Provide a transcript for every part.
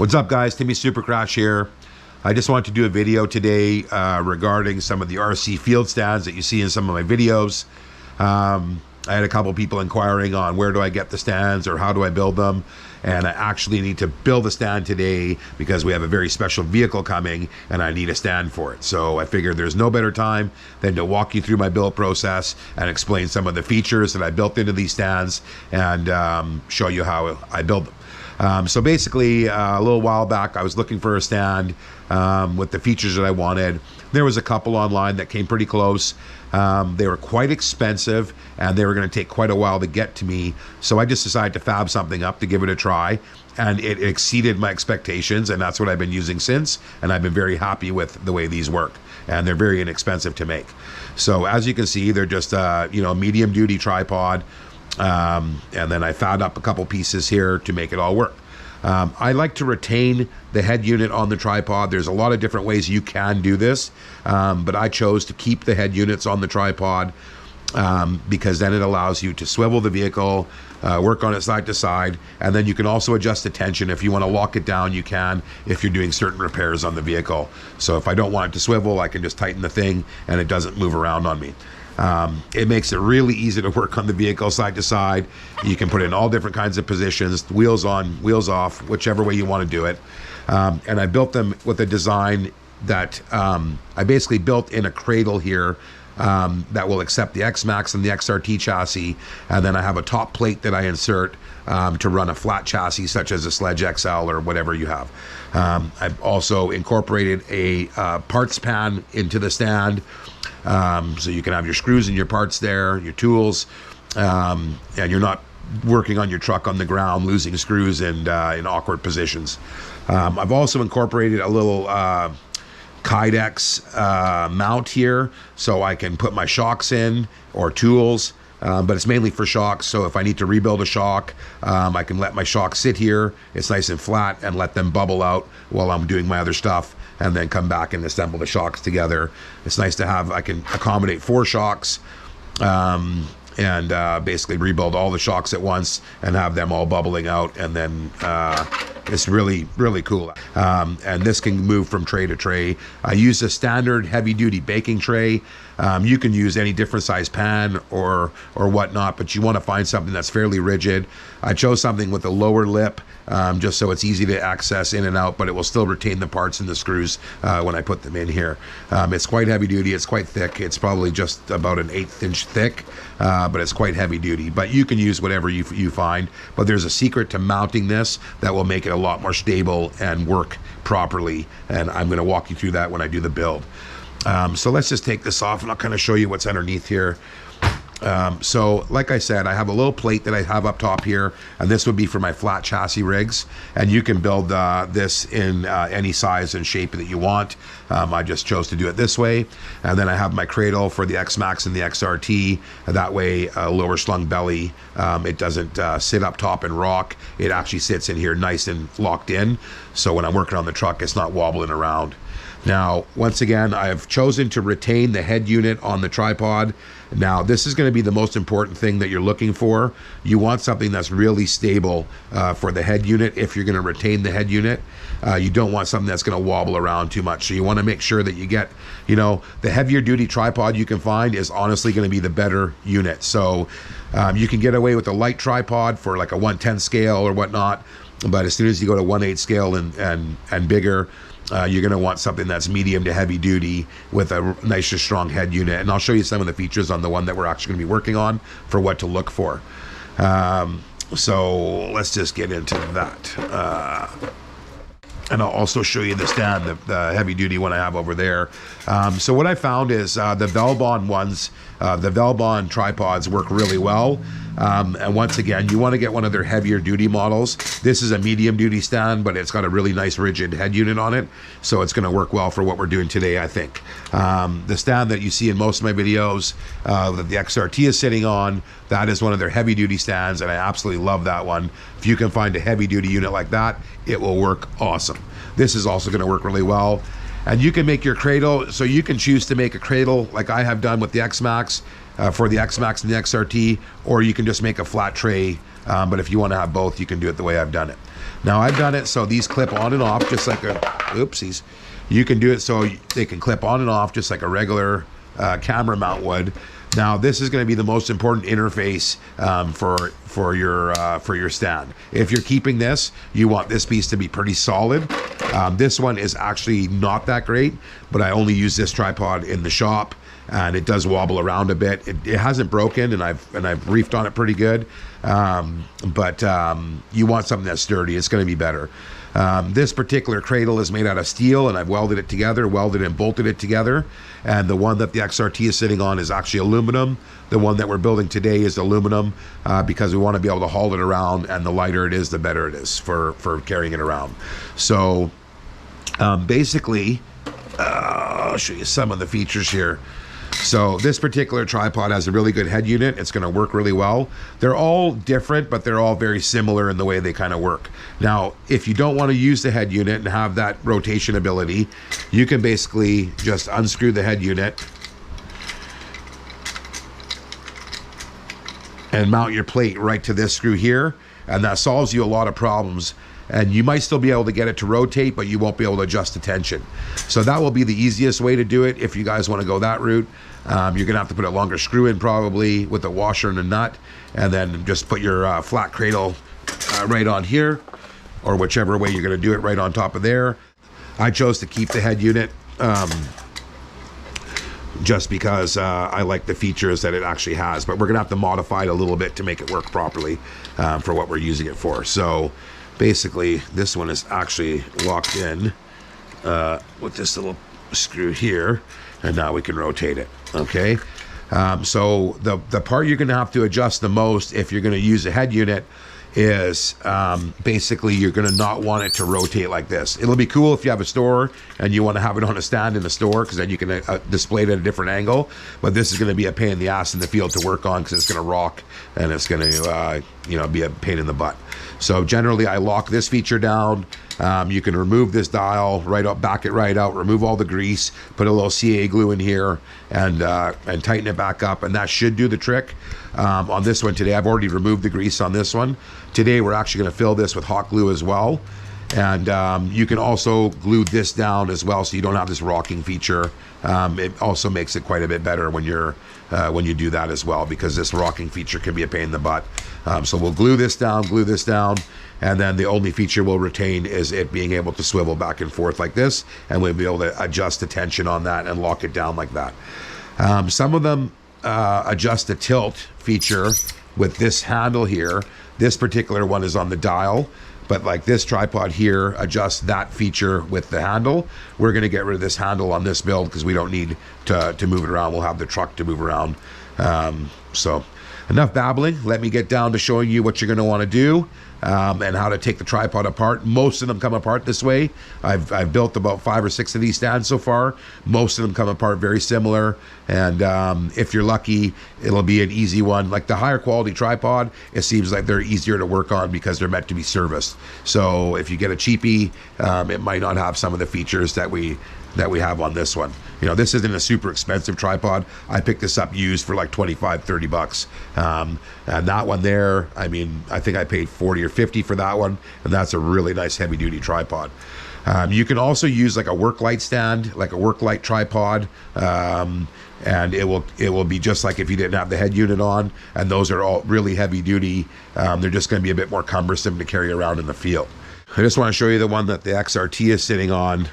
What's up, guys? Timisupercrash here. I just wanted to do a video today regarding some of the RC field stands that you see in some of my videos. I had a couple people inquiring on where do I get the stands or how do I build them, and I actually need to build a stand today because we have a very special vehicle coming and I need a stand for it. So I figured there's no better time than to walk you through my build process and explain some of the features that I built into these stands and show you how I build them. So basically, a little while back, I was looking for a stand with the features that I wanted. There was a couple online that came pretty close. They were quite expensive and they were going to take quite a while to get to me. So I just decided to fab something up to give it a try, and it exceeded my expectations, and that's what I've been using since, and I've been very happy with the way these work, and they're very inexpensive to make. So as you can see, they're just a medium duty tripod. And then I found up a couple pieces here to make it all work. I like to retain the head unit on the tripod. There's a lot of different ways you can do this, but I chose to keep the head units on the tripod because then it allows you to swivel the vehicle, work on it side to side, and then you can also adjust the tension. If you want to lock it down, you can if you're doing certain repairs on the vehicle. So if I don't want it to swivel, I can just tighten the thing and it doesn't move around on me. It makes it really easy to work on the vehicle side to side. You can put it in all different kinds of positions, wheels on, wheels off, whichever way you want to do it. And I built them with a design that I basically built in a cradle here that will accept the X-Max and the XRT chassis. And then I have a top plate that I insert to run a flat chassis such as a Sledge XL or whatever you have. I've also incorporated a parts pan into the stand. So you can have your screws and your parts there, your tools, and you're not working on your truck on the ground, losing screws and in awkward positions. I've also incorporated a little Kydex mount here, so I can put my shocks in or tools, but it's mainly for shocks. So if I need to rebuild a shock, I can let my shock sit here. It's nice and flat and let them bubble out while I'm doing my other stuff, and then come back and assemble the shocks together. It's nice to have, I can accommodate 4 shocks and basically rebuild all the shocks at once and have them all bubbling out, and then it's really, really cool. And this can move from tray to tray. I use a standard heavy duty baking tray. You can use any different size pan or whatnot, but you want to find something that's fairly rigid. I chose something with a lower lip, just so it's easy to access in and out, but it will still retain the parts and the screws when I put them in here. It's quite heavy duty, it's quite thick. It's probably just about an 1/8 inch thick, but it's quite heavy duty. But you can use whatever you find, but there's a secret to mounting this that will make it a lot more stable and work properly, and I'm going to walk you through that when I do the build. So let's just take this off and I'll kind of show you what's underneath here. So like I said, I have a little plate that I have up top here, and this would be for my flat chassis rigs, and you can build this in any size and shape that you want. I just chose to do it this way. And then I have my cradle for the X-Max and the XRT, and that way a lower slung belly, it doesn't sit up top and rock. It actually sits in here nice and locked in, so when I'm working on the truck, it's not wobbling around. Now, once again, I have chosen to retain the head unit on the tripod. Now, this is going to be the most important thing that you're looking for. You want something that's really stable for the head unit if you're going to retain the head unit. You don't want something that's going to wobble around too much. So you want to make sure that you get, the heavier duty tripod you can find is honestly going to be the better unit. So you can get away with a light tripod for like a 1/10 scale or whatnot, but as soon as you go to 1/8 scale and bigger, you're going to want something that's medium to heavy duty with a nice strong head unit. And I'll show you some of the features on the one that we're actually going to be working on for what to look for. So let's just get into that. And I'll also show you the stand, the heavy duty one I have over there. So what I found is the Velbon ones, the Velbon tripods work really well. And once again, you want to get one of their heavier duty models. This is a medium duty stand, but it's got a really nice rigid head unit on it. So it's going to work well for what we're doing today, I think. The stand that you see in most of my videos that the XRT is sitting on, that is one of their heavy duty stands, and I absolutely love that one. If you can find a heavy duty unit like that, it will work awesome. This is also going to work really well. And you can make your cradle, so you can choose to make a cradle like I have done with the X-Max, for the X-Max and the XRT, or you can just make a flat tray. But if you want to have both, you can do it the way I've done it. Now I've done it so these clip on and off just like a, oopsies. You can do it so they can clip on and off just like a regular camera mount would. Now this is going to be the most important interface for your stand. If you're keeping this, you want this piece to be pretty solid. This one is actually not that great, but I only use this tripod in the shop, and it does wobble around a bit. It hasn't broken, and I've reefed on it pretty good. But you want something that's sturdy. It's going to be better. This particular cradle is made out of steel, and I've welded it together, welded and bolted it together. And the one that the XRT is sitting on is actually aluminum. The one that we're building today is aluminum because we want to be able to haul it around, and the lighter it is, the better it is for carrying it around. So basically, I'll show you some of the features here. So this particular tripod has a really good head unit. It's going to work really well. They're all different, but they're all very similar in the way they kind of work. Now, if you don't want to use the head unit and have that rotation ability, you can basically just unscrew the head unit and mount your plate right to this screw here, and that solves you a lot of problems. And you might still be able to get it to rotate, but you won't be able to adjust the tension. So that will be the easiest way to do it if you guys want to go that route. You're going to have to put a longer screw in probably with a washer and a nut, and then just put your flat cradle right on here, or whichever way you're going to do it, right on top of there. I chose to keep the head unit just because I like the features that it actually has, but we're going to have to modify it a little bit to make it work properly for what we're using it for. So basically, this one is actually locked in with this little screw here, and now we can rotate it, okay? So the part you're gonna have to adjust the most if you're gonna use a head unit is basically you're gonna not want it to rotate like this. It'll be cool if you have a store and you wanna have it on a stand in the store, because then you can display it at a different angle, but this is gonna be a pain in the ass in the field to work on because it's gonna rock and it's gonna be a pain in the butt. So generally I lock this feature down. You can remove this dial right up, back it right out, remove all the grease, put a little CA glue in here, and tighten it back up, and that should do the trick. On this one today, I've already removed the grease on this one. Today we're actually going to fill this with hot glue as well, and you can also glue this down as well, so you don't have this rocking feature. It also makes it quite a bit better when you do that as well, because this rocking feature can be a pain in the butt. So we'll glue this down, and then the only feature we'll retain is it being able to swivel back and forth like this, and we'll be able to adjust the tension on that and lock it down like that. Some of them adjust the tilt feature with this handle here. This particular one is on the dial, but like this tripod here adjusts that feature with the handle. We're going to get rid of this handle on this build because we don't need to move it around. We'll have the truck to move around. So enough babbling. Let me get down to showing you what you're going to want to do and how to take the tripod apart. Most of them come apart this way. I've built about 5 or 6 of these stands so far. Most of them come apart very similar, and if you're lucky, it'll be an easy one. Like the higher quality tripod, it seems like they're easier to work on because they're meant to be serviced. So if you get a cheapie, it might not have some of the features that we have on this one. This isn't a super expensive tripod. I picked this up used for like 25, 30 bucks. And that one there, I think I paid 40 or 50 for that one, and that's a really nice heavy duty tripod. You can also use like a work light stand, like a work light tripod, and it will be just like if you didn't have the head unit on, and those are all really heavy duty. They're just going to be a bit more cumbersome to carry around in the field. I just want to show you the one that the XRT is sitting on.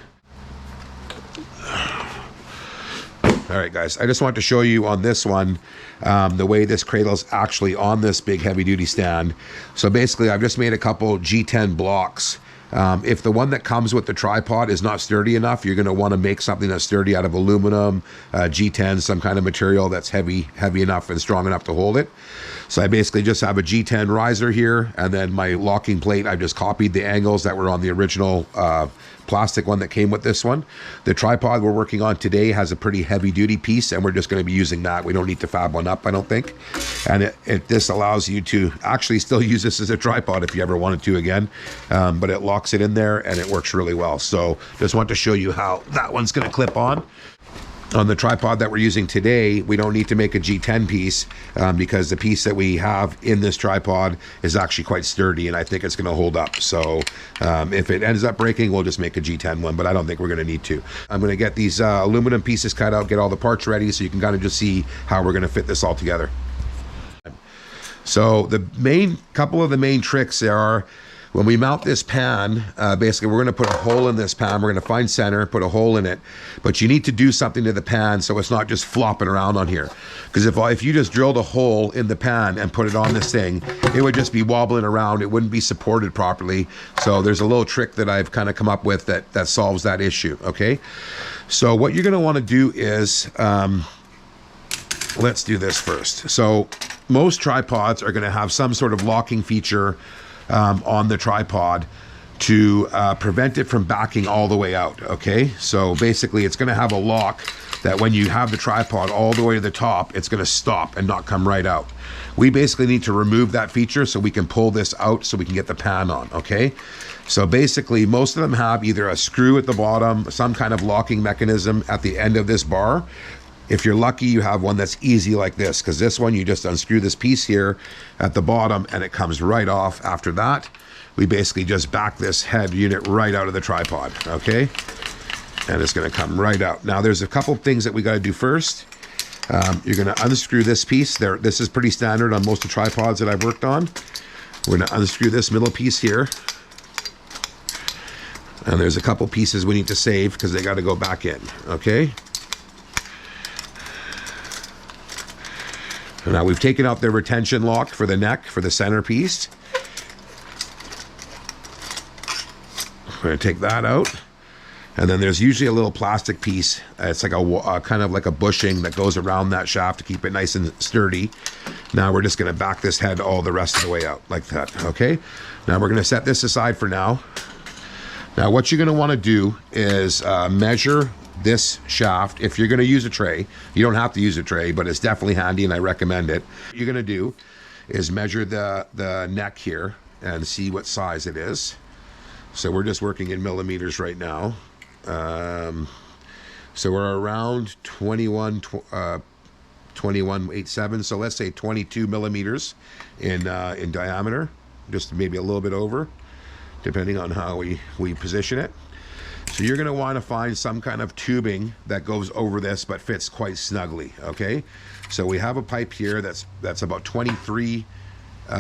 All right, guys, I just want to show you on this one the way this cradle is actually on this big heavy duty stand. So basically I've just made a couple G10 blocks. If the one that comes with the tripod is not sturdy enough, you're going to want to make something that's sturdy out of aluminum, G10, some kind of material that's heavy enough and strong enough to hold it. So I basically just have a G10 riser here, and then my locking plate, I've just copied the angles that were on the original plastic one that came with this one. The tripod we're working on today has a pretty heavy duty piece, and we're just going to be using that. We don't need to fab one up, I don't think. And this allows you to actually still use this as a tripod if you ever wanted to again, but it locks it in there and it works really well. So just want to show you how that one's going to clip on. On the tripod that we're using today, we don't need to make a G10 piece because the piece that we have in this tripod is actually quite sturdy, and I think it's going to hold up. So if it ends up breaking, we'll just make a G10 one, but I don't think we're going to need to. I'm going to get these aluminum pieces cut out, get all the parts ready, so you can kind of just see how we're going to fit this all together. So the couple of the main tricks there are, when we mount this pan, basically we're going to put a hole in this pan. We're going to find center, put a hole in it, but you need to do something to the pan so it's not just flopping around on here. Because if you just drilled a hole in the pan and put it on this thing, it would just be wobbling around. It wouldn't be supported properly. So there's a little trick that I've kind of come up with that solves that issue, okay? So what you're going to want to do is, let's do this first. So most tripods are going to have some sort of locking feature on the tripod to prevent it from backing all the way out, okay? So basically it's going to have a lock that when you have the tripod all the way to the top, it's going to stop and not come right out. We basically need to remove that feature so we can pull this out so we can get the pan on, okay? So basically most of them have either a screw at the bottom, some kind of locking mechanism at the end of this bar. If you're lucky, you have one that's easy like this, because this one, you just unscrew this piece here at the bottom and it comes right off. After that, we basically just back this head unit right out of the tripod, okay? And it's gonna come right out. Now there's a couple things that we gotta do first. You're gonna unscrew this piece. This is pretty standard on most of the tripods that I've worked on. We're gonna unscrew this middle piece here. And there's a couple pieces we need to save because they gotta go back in, okay? Now we've taken out the retention lock for the neck, for the centerpiece. We're going to take that out. And then there's usually a little plastic piece. It's like a kind of like a bushing that goes around that shaft to keep it nice and sturdy. Now we're just going to back this head all the rest of the way out like that, okay? Now we're going to set this aside for now. Now what you're going to want to do is measure this shaft. If you're going to use a tray, you don't have to use a tray, but it's definitely handy and I recommend it. What you're going to do is measure the neck here and see what size it is. So we're just working in millimeters right now. So we're around 21.87. So let's say 22 millimeters in diameter, just maybe a little bit over, depending on how we position it. So you're going to want to find some kind of tubing that goes over this but fits quite snugly, okay? So we have a pipe here that's about 23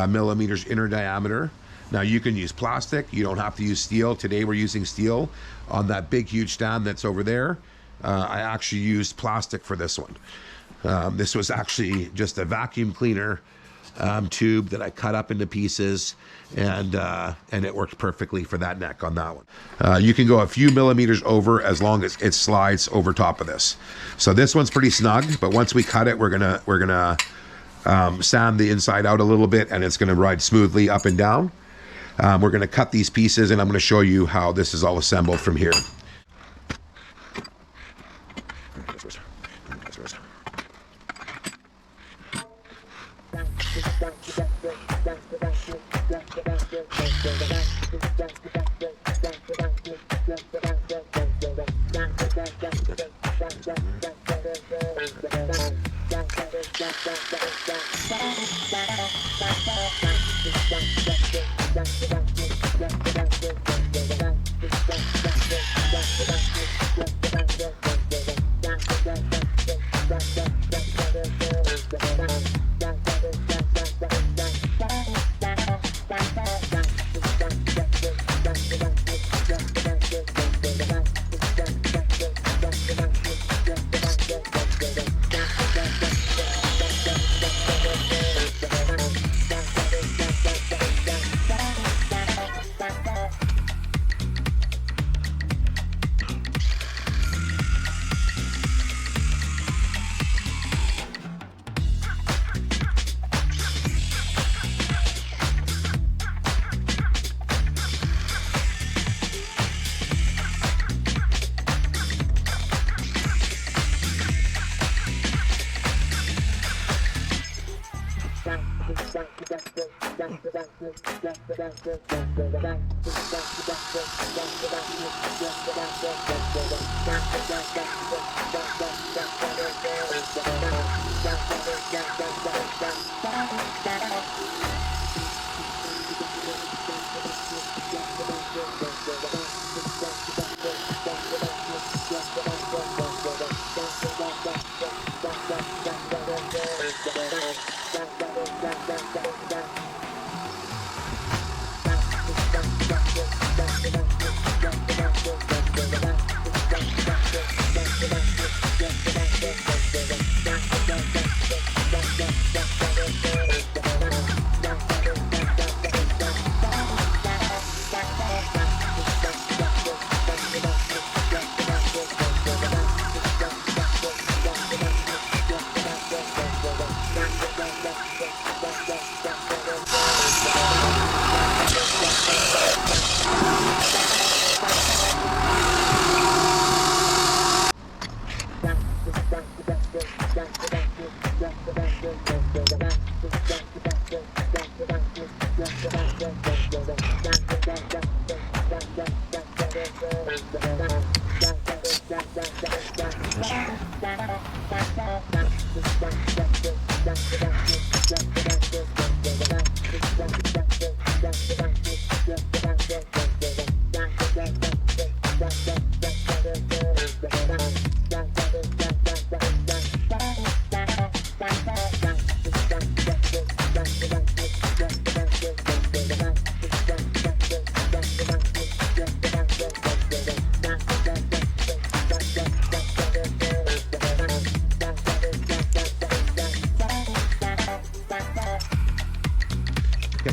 millimeters inner diameter. Now you can use plastic, you don't have to use steel. Today we're using steel. On that big huge stand that's over there, I actually used plastic for this one. This was actually just a vacuum cleaner tube that I cut up into pieces, and it worked perfectly for that neck on that one. You can go a few millimeters over as long as it slides over top of this. So this one's pretty snug, but once we cut it, we're gonna sand the inside out a little bit, and it's gonna ride smoothly up and down. We're gonna cut these pieces, and I'm gonna show you how this is all assembled from here.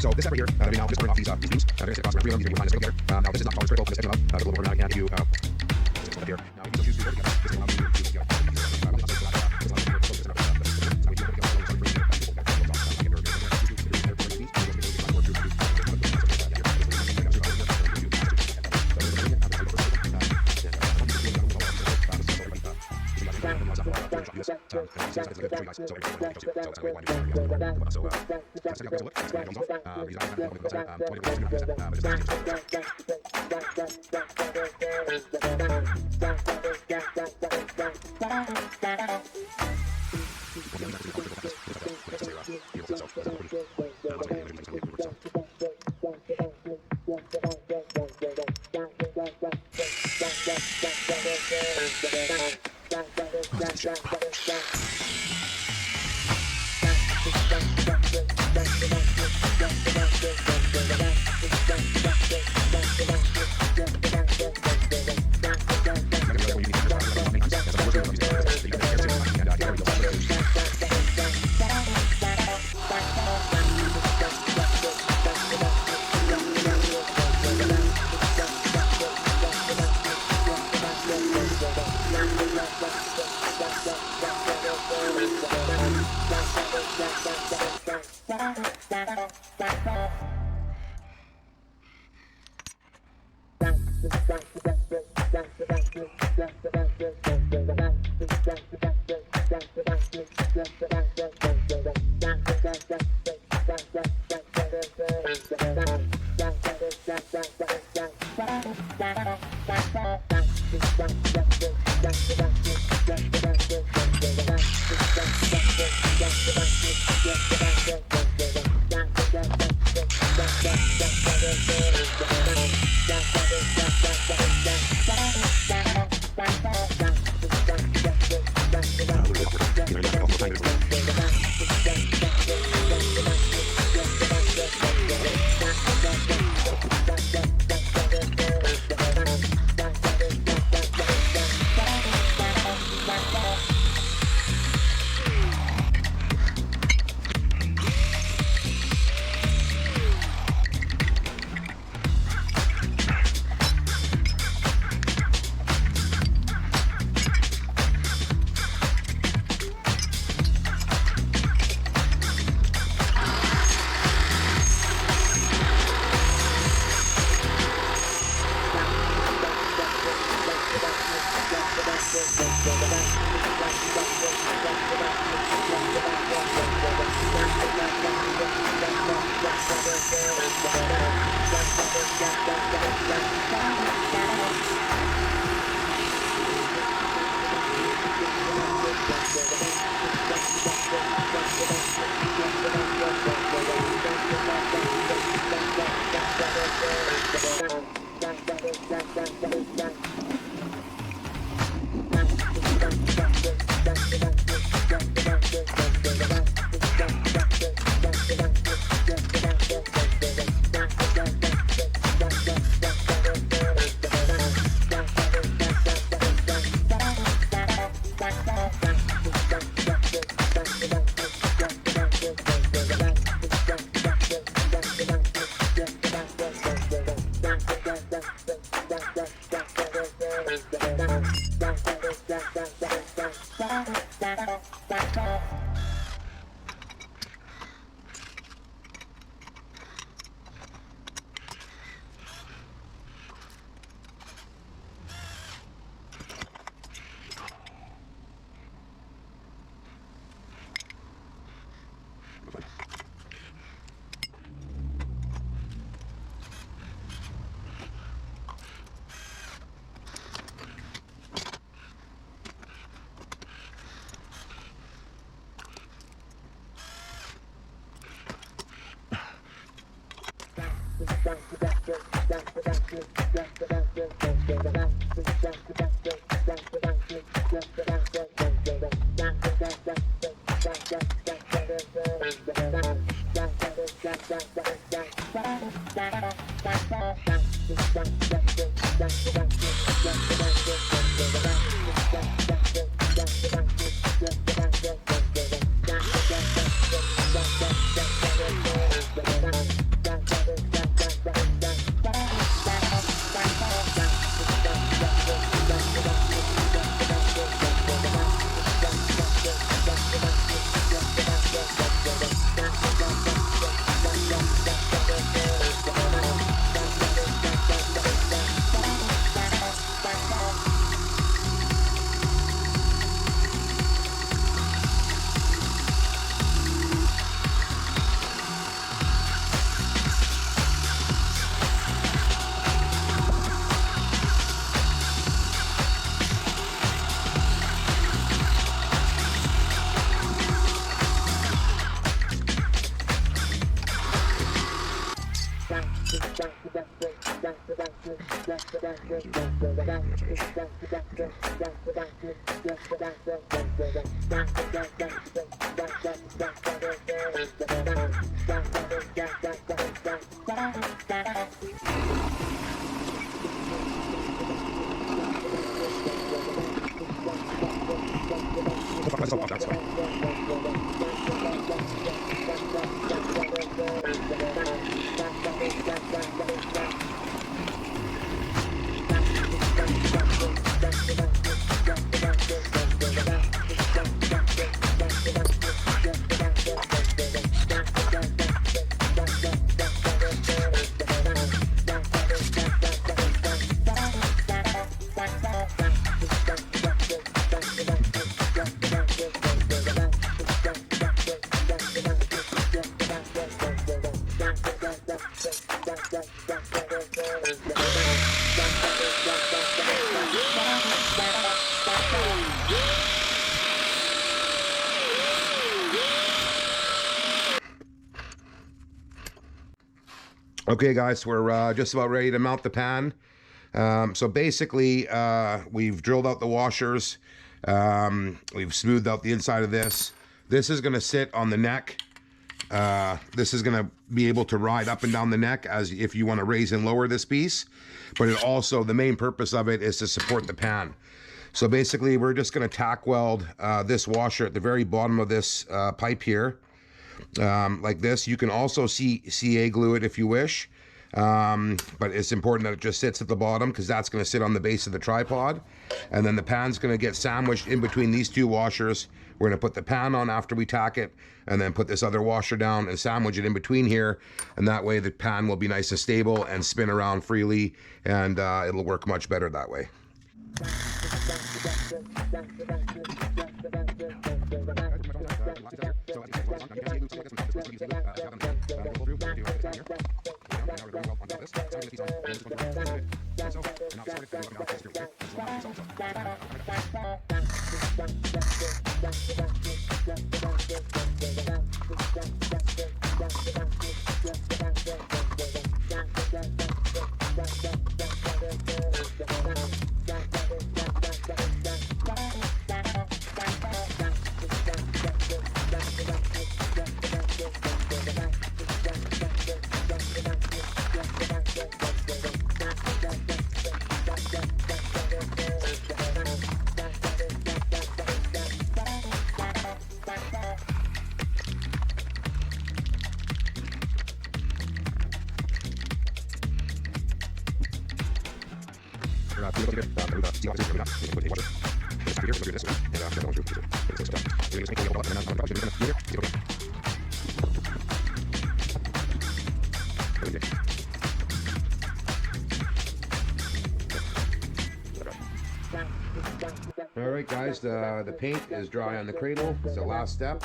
So this step right here, now just turn off these wheels. They're going to sit across around 3 of them. You're going to find this there. Now this is not always critical. This is a little more automatic. And give you this up here. Now you can choose to go together. This allows you to Okay, guys, we're just about ready to mount the pan. So basically, we've drilled out the washers. We've smoothed out the inside of this. This is going to sit on the neck. This is going to be able to ride up and down the neck as if you want to raise and lower this piece. But it also, the main purpose of it is to support the pan. So basically, we're just going to tack weld this washer at the very bottom of this pipe here. Like this. You can also CA glue it if you wish, but it's important that it just sits at the bottom because that's going to sit on the base of the tripod, and then the pan's going to get sandwiched in between these two washers. We're going to put the pan on after we tack it, and then put this other washer down and sandwich it in between here, and that way the pan will be nice and stable and spin around freely, and it'll work much better that way. Alright guys, the paint is dry on the cradle. It's the last step,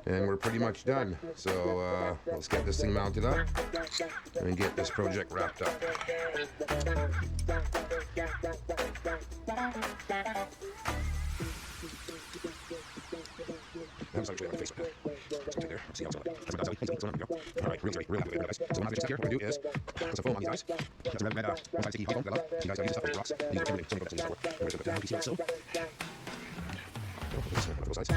and we're pretty much done. So let's get this thing mounted up and get this project wrapped up. I'm sorry, face there. See how it's going. That's what that's how we go. All right, really guys. So now we just here, what we're gonna do is put some foam on these guys. That's some red one side sticky foam, got love. You guys gotta use this stuff for the rocks. Use everything, so many good stuff. We're gonna put down, you see that so. This is both sides.